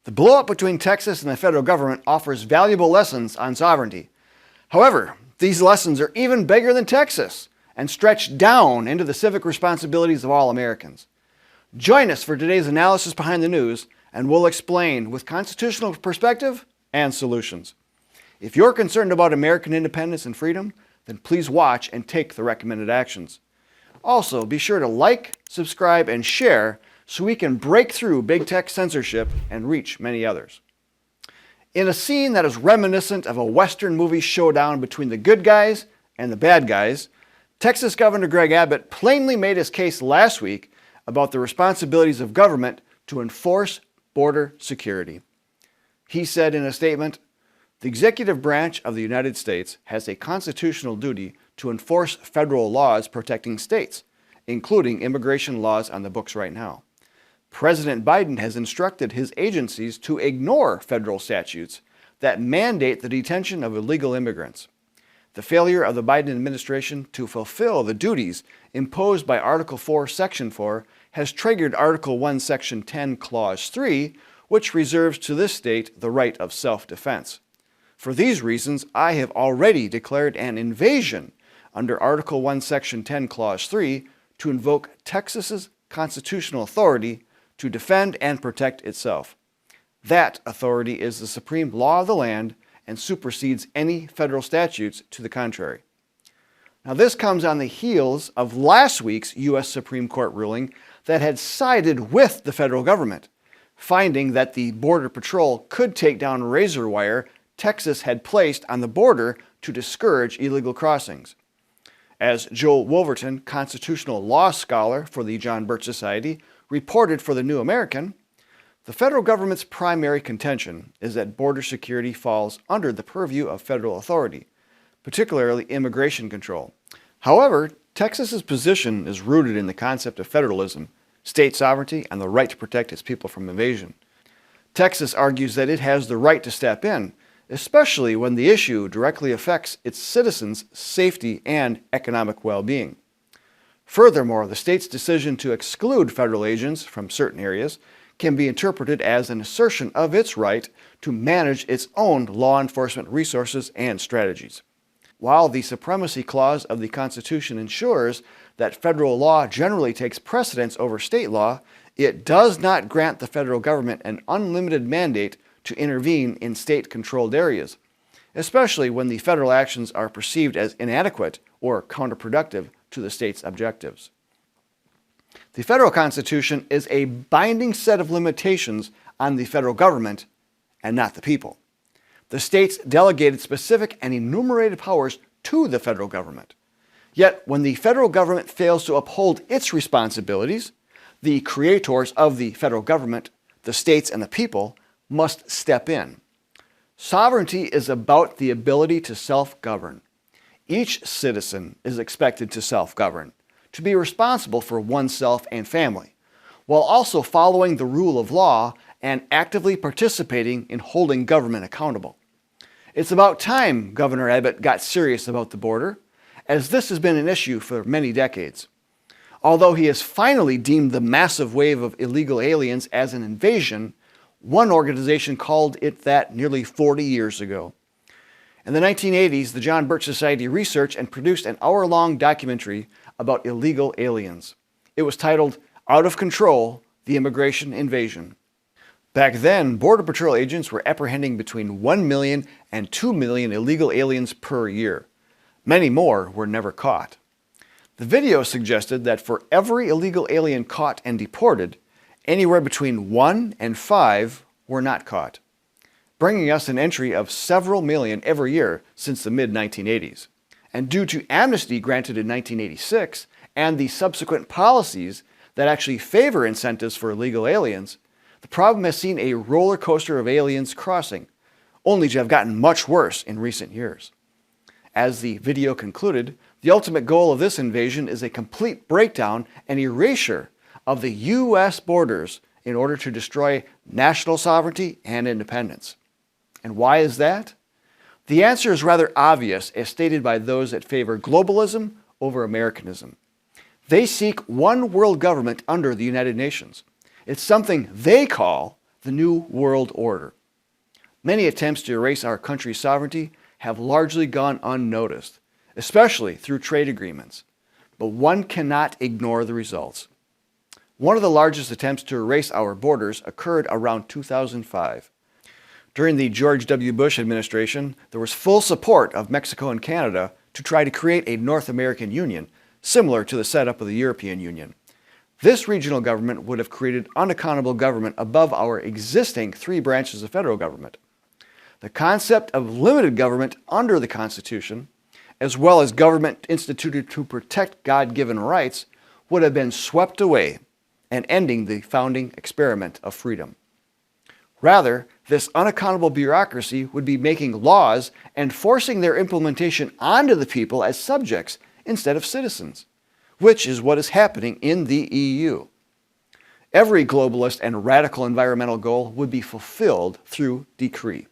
The blow-up between Texas and the federal government offers valuable lessons on sovereignty. However, these lessons are even bigger than Texas and stretch down into the civic responsibilities of all Americans. Join us for today's analysis behind the news, and we'll explain with constitutional perspective and solutions. If you're concerned about American independence and freedom, then please watch and take the recommended actions. Also, be sure to like, subscribe, and share so we can break through big tech censorship and reach many others. In a scene that is reminiscent of a Western movie showdown between the good guys and the bad guys, Texas Governor Greg Abbott plainly made his case last week about the responsibilities of government to enforce border security. He said in a statement, "The executive branch of the United States has a constitutional duty to enforce federal laws protecting states, including immigration laws on the books right now. President Biden has instructed his agencies to ignore federal statutes that mandate the detention of illegal immigrants. The failure of the Biden administration to fulfill the duties imposed by Article 4, Section 4 has triggered Article 1, Section 10, Clause 3, which reserves to this state the right of self-defense. For these reasons, I have already declared an invasion under Article 1, Section 10, Clause 3 to invoke Texas's constitutional authority to defend and protect itself. That authority is the supreme law of the land and supersedes any federal statutes to the contrary." Now, this comes on the heels of last week's U.S. Supreme Court ruling that had sided with the federal government, finding that the Border Patrol could take down razor wire Texas had placed on the border to discourage illegal crossings. As Joel Wolverton, constitutional law scholar for the John Birch Society, reported for the New American, the federal government's primary contention is that border security falls under the purview of federal authority, particularly immigration control. However, Texas's position is rooted in the concept of federalism, state sovereignty, and the right to protect its people from invasion. Texas argues that it has the right to step in, especially when the issue directly affects its citizens' safety and economic well-being. Furthermore, the state's decision to exclude federal agents from certain areas can be interpreted as an assertion of its right to manage its own law enforcement resources and strategies. While the Supremacy Clause of the Constitution ensures that federal law generally takes precedence over state law, it does not grant the federal government an unlimited mandate to intervene in state-controlled areas, especially when the federal actions are perceived as inadequate or counterproductive to the state's objectives. The federal Constitution is a binding set of limitations on the federal government and not the people. The states delegated specific and enumerated powers to the federal government. Yet, when the federal government fails to uphold its responsibilities, the creators of the federal government, the states and the people, must step in. Sovereignty is about the ability to self-govern. Each citizen is expected to self-govern, to be responsible for oneself and family, while also following the rule of law and actively participating in holding government accountable. It's about time Governor Abbott got serious about the border, as this has been an issue for many decades. Although he has finally deemed the massive wave of illegal aliens as an invasion, one organization called it that nearly 40 years ago. In the 1980s, the John Birch Society researched and produced an hour-long documentary about illegal aliens. It was titled "Out of Control: The Immigration Invasion." Back then, Border Patrol agents were apprehending between 1 million and 2 million illegal aliens per year. Many more were never caught. The video suggested that for every illegal alien caught and deported, anywhere between 1 and 5 were not caught, bringing us an entry of several million every year since the mid-1980s. And due to amnesty granted in 1986 and the subsequent policies that actually favor incentives for illegal aliens, the problem has seen a roller coaster of aliens crossing, only to have gotten much worse in recent years. As the video concluded, the ultimate goal of this invasion is a complete breakdown and erasure of the U.S. borders in order to destroy national sovereignty and independence. And why is that? The answer is rather obvious, as stated by those that favor globalism over Americanism. They seek one world government under the United Nations. It's something they call the the New World Order. Many attempts to erase our country's sovereignty have largely gone unnoticed, especially through trade agreements. But one cannot ignore the results. One of the largest attempts to erase our borders occurred around 2005. During the George W. Bush administration, there was full support of Mexico and Canada to try to create a North American Union, similar to the setup of the European Union. This regional government would have created unaccountable government above our existing three branches of federal government. The concept of limited government under the Constitution, as well as government instituted to protect God-given rights, would have been swept away and ending the founding experiment of freedom. Rather, this unaccountable bureaucracy would be making laws and forcing their implementation onto the people as subjects instead of citizens, which is what is happening in the EU. Every globalist and radical environmental goal would be fulfilled through decree.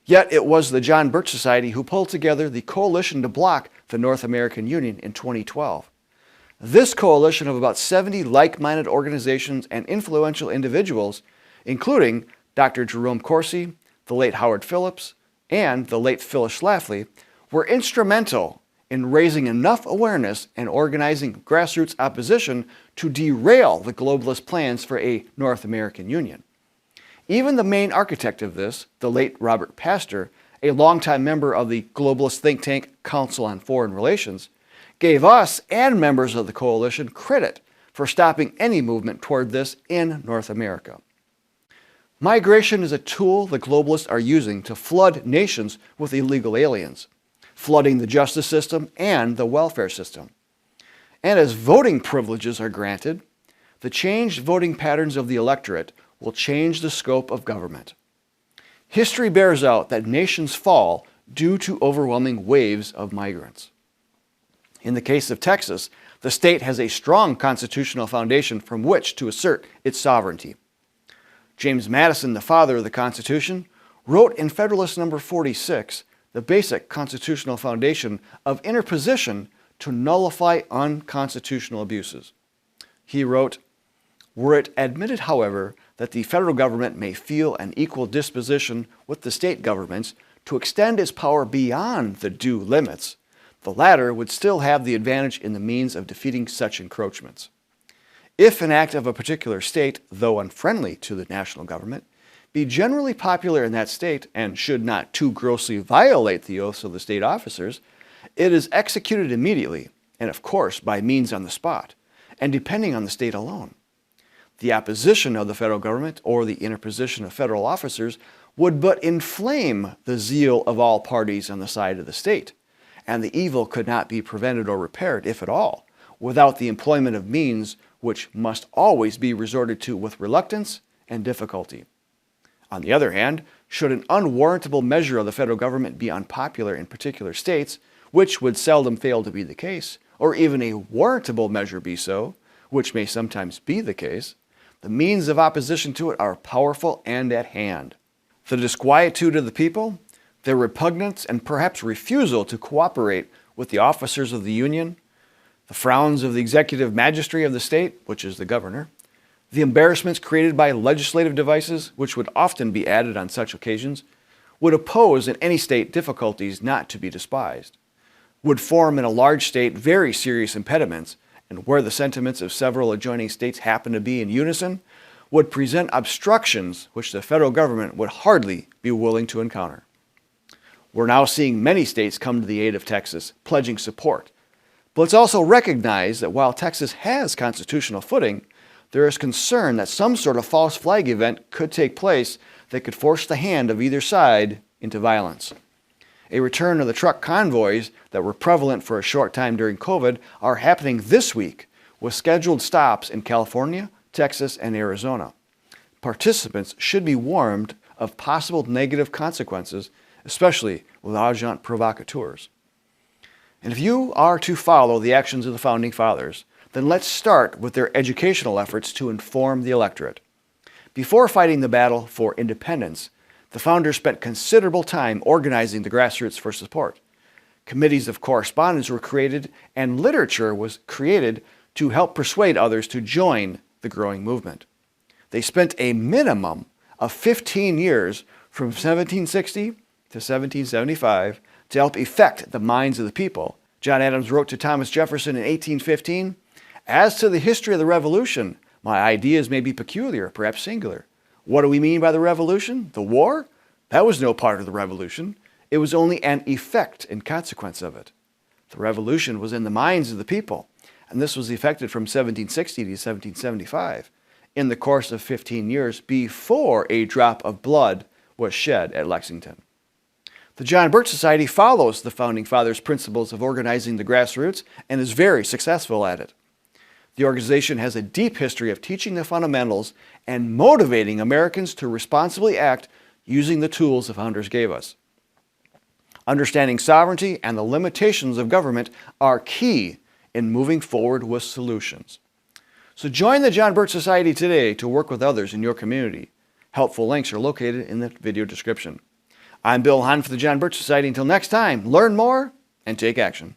Yet it was the John Birch Society who pulled together the coalition to block the North American Union in 2012. This coalition of about 70 like-minded organizations and influential individuals, including Dr. Jerome Corsi, the late Howard Phillips, and the late Phyllis Schlafly, were instrumental in raising enough awareness and organizing grassroots opposition to derail the globalist plans for a North American Union. Even the main architect of this, the late Robert Pastor, a longtime member of the globalist think tank Council on Foreign Relations, gave us and members of the coalition credit for stopping any movement toward this in North America. Migration is a tool the globalists are using to flood nations with illegal aliens, flooding the justice system and the welfare system. And as voting privileges are granted, the changed voting patterns of the electorate will change the scope of government. History bears out that nations fall due to overwhelming waves of migrants. In the case of Texas, the state has a strong constitutional foundation from which to assert its sovereignty. James Madison, the father of the Constitution, wrote in Federalist No. 46 the basic constitutional foundation of interposition to nullify unconstitutional abuses. He wrote, "Were it admitted, however, that the federal government may feel an equal disposition with the state governments to extend its power beyond the due limits, the latter would still have the advantage in the means of defeating such encroachments. If an act of a particular state, though unfriendly to the national government, be generally popular in that state and should not too grossly violate the oaths of the state officers, it is executed immediately, and of course by means on the spot, and depending on the state alone. The opposition of the federal government or the interposition of federal officers would but inflame the zeal of all parties on the side of the state, and the evil could not be prevented or repaired, if at all, without the employment of means which must always be resorted to with reluctance and difficulty. On the other hand, should an unwarrantable measure of the federal government be unpopular in particular states, which would seldom fail to be the case, or even a warrantable measure be so, which may sometimes be the case, the means of opposition to it are powerful and at hand. The disquietude of the people, their repugnance and perhaps refusal to cooperate with the officers of the Union, the frowns of the executive magistrate of the state, which is the governor, the embarrassments created by legislative devices, which would often be added on such occasions, would oppose in any state difficulties not to be despised, would form in a large state very serious impediments, and where the sentiments of several adjoining states happen to be in unison, would present obstructions which the federal government would hardly be willing to encounter. We're now seeing many states come to the aid of Texas, pledging support. But let's also recognize that while Texas has constitutional footing, there is concern that some sort of false flag event could take place that could force the hand of either side into violence. A return of the truck convoys that were prevalent for a short time during COVID are happening this week with scheduled stops in California, Texas, and Arizona. Participants should be warned of possible negative consequences, especially with agent provocateurs. And if you are to follow the actions of the Founding Fathers, then let's start with their educational efforts to inform the electorate. Before fighting the battle for independence, the Founders spent considerable time organizing the grassroots for support. Committees of correspondence were created, and literature was created to help persuade others to join the growing movement. They spent a minimum of 15 years from 1760 to 1775 to help effect the minds of the people. John Adams wrote to Thomas Jefferson in 1815, "As to the history of the Revolution, my ideas may be peculiar, perhaps singular. What do we mean by the Revolution? The war? That was no part of the Revolution. It was only an effect in consequence of it. The Revolution was in the minds of the people, and this was effected from 1760 to 1775, in the course of 15 years before a drop of blood was shed at Lexington." The John Birch Society follows the Founding Fathers' principles of organizing the grassroots and is very successful at it. The organization has a deep history of teaching the fundamentals and motivating Americans to responsibly act using the tools the founders gave us. Understanding sovereignty and the limitations of government are key in moving forward with solutions. So join the John Birch Society today to work with others in your community. Helpful links are located in the video description. I'm Bill Hahn for the John Birch Society. Until next time, learn more and take action.